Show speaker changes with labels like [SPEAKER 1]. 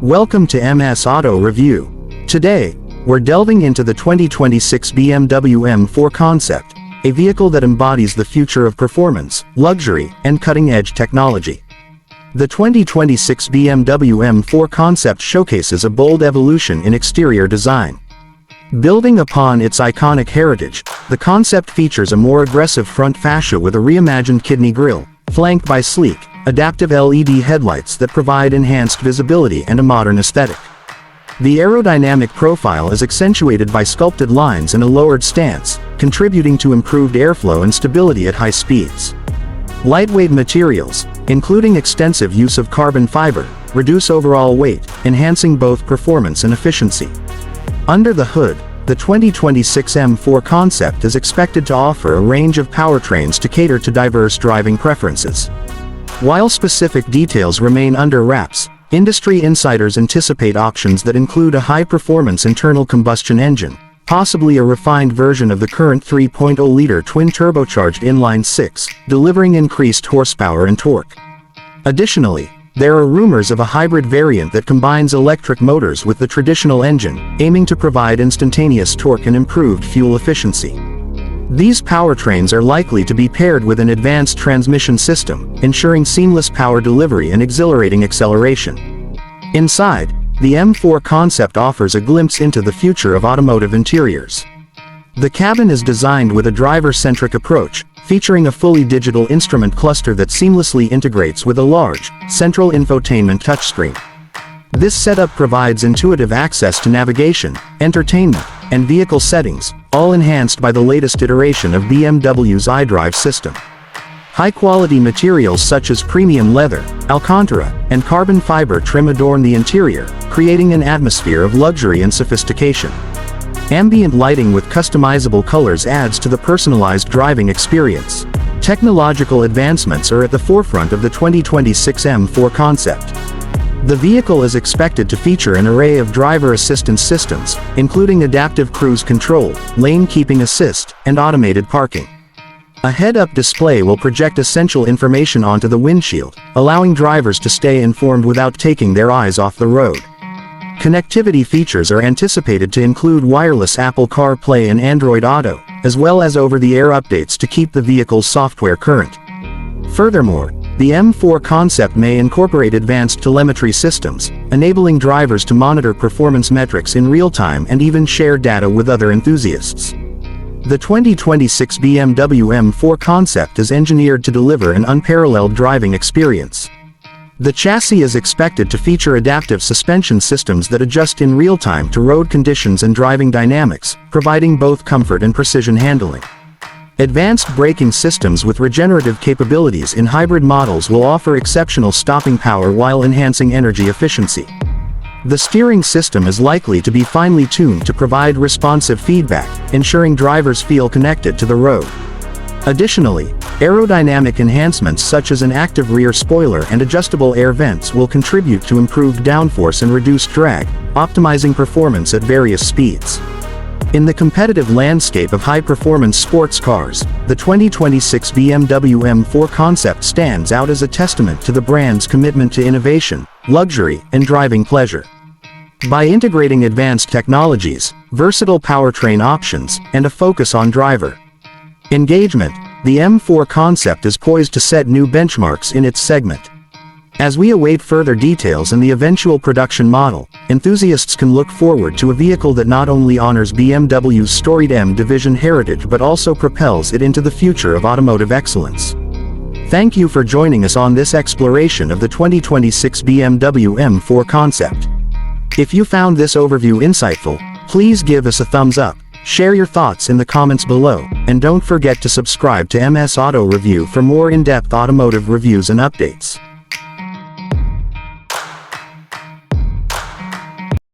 [SPEAKER 1] Welcome to MS Auto Review. Today, we're delving into the 2026 BMW M4 Concept, a vehicle that embodies the future of performance, luxury, and cutting-edge technology. The 2026 BMW M4 Concept showcases a bold evolution in exterior design. Building upon its iconic heritage, the concept features a more aggressive front fascia with a reimagined kidney grille, flanked by sleek, adaptive LED headlights that provide enhanced visibility and a modern aesthetic. The aerodynamic profile is accentuated by sculpted lines and a lowered stance, contributing to improved airflow and stability at high speeds. Lightweight materials, including extensive use of carbon fiber, reduce overall weight, enhancing both performance and efficiency. Under the hood, the 2026 M4 Concept is expected to offer a range of powertrains to cater to diverse driving preferences. While specific details remain under wraps, industry insiders anticipate options that include a high-performance internal combustion engine, possibly a refined version of the current 3.0-liter twin-turbocharged inline-six, delivering increased horsepower and torque. Additionally, there are rumors of a hybrid variant that combines electric motors with the traditional engine, aiming to provide instantaneous torque and improved fuel efficiency. These powertrains are likely to be paired with an advanced transmission system, ensuring seamless power delivery and exhilarating acceleration. Inside, the M4 Concept offers a glimpse into the future of automotive interiors. The cabin is designed with a driver-centric approach, featuring a fully digital instrument cluster that seamlessly integrates with a large, central infotainment touchscreen. This setup provides intuitive access to navigation, entertainment, and vehicle settings, all enhanced by the latest iteration of BMW's iDrive system. High-quality materials such as premium leather, Alcantara, and carbon fiber trim adorn the interior, creating an atmosphere of luxury and sophistication. Ambient lighting with customizable colors adds to the personalized driving experience. Technological advancements are at the forefront of the 2026 M4 Concept. The vehicle is expected to feature an array of driver assistance systems, including adaptive cruise control, lane keeping assist, and automated parking. A head-up display will project essential information onto the windshield, allowing drivers to stay informed without taking their eyes off the road. Connectivity features are anticipated to include wireless Apple CarPlay and Android Auto, as well as over-the-air updates to keep the vehicle's software current. Furthermore, the M4 Concept may incorporate advanced telemetry systems, enabling drivers to monitor performance metrics in real time and even share data with other enthusiasts. The 2026 BMW M4 Concept is engineered to deliver an unparalleled driving experience. The chassis is expected to feature adaptive suspension systems that adjust in real time to road conditions and driving dynamics, providing both comfort and precision handling. Advanced braking systems with regenerative capabilities in hybrid models will offer exceptional stopping power while enhancing energy efficiency. The steering system is likely to be finely tuned to provide responsive feedback, ensuring drivers feel connected to the road. Additionally, aerodynamic enhancements such as an active rear spoiler and adjustable air vents will contribute to improved downforce and reduced drag, optimizing performance at various speeds. In the competitive landscape of high-performance sports cars, the 2026 BMW M4 Concept stands out as a testament to the brand's commitment to innovation, luxury, and driving pleasure. By integrating advanced technologies, versatile powertrain options, and a focus on driver engagement, the M4 Concept is poised to set new benchmarks in its segment. As we await further details and the eventual production model, enthusiasts can look forward to a vehicle that not only honors BMW's storied M division heritage but also propels it into the future of automotive excellence. Thank you for joining us on this exploration of the 2026 BMW M4 Concept. If you found this overview insightful, please give us a thumbs up, share your thoughts in the comments below, and don't forget to subscribe to MS Auto Review for more in-depth automotive reviews and updates.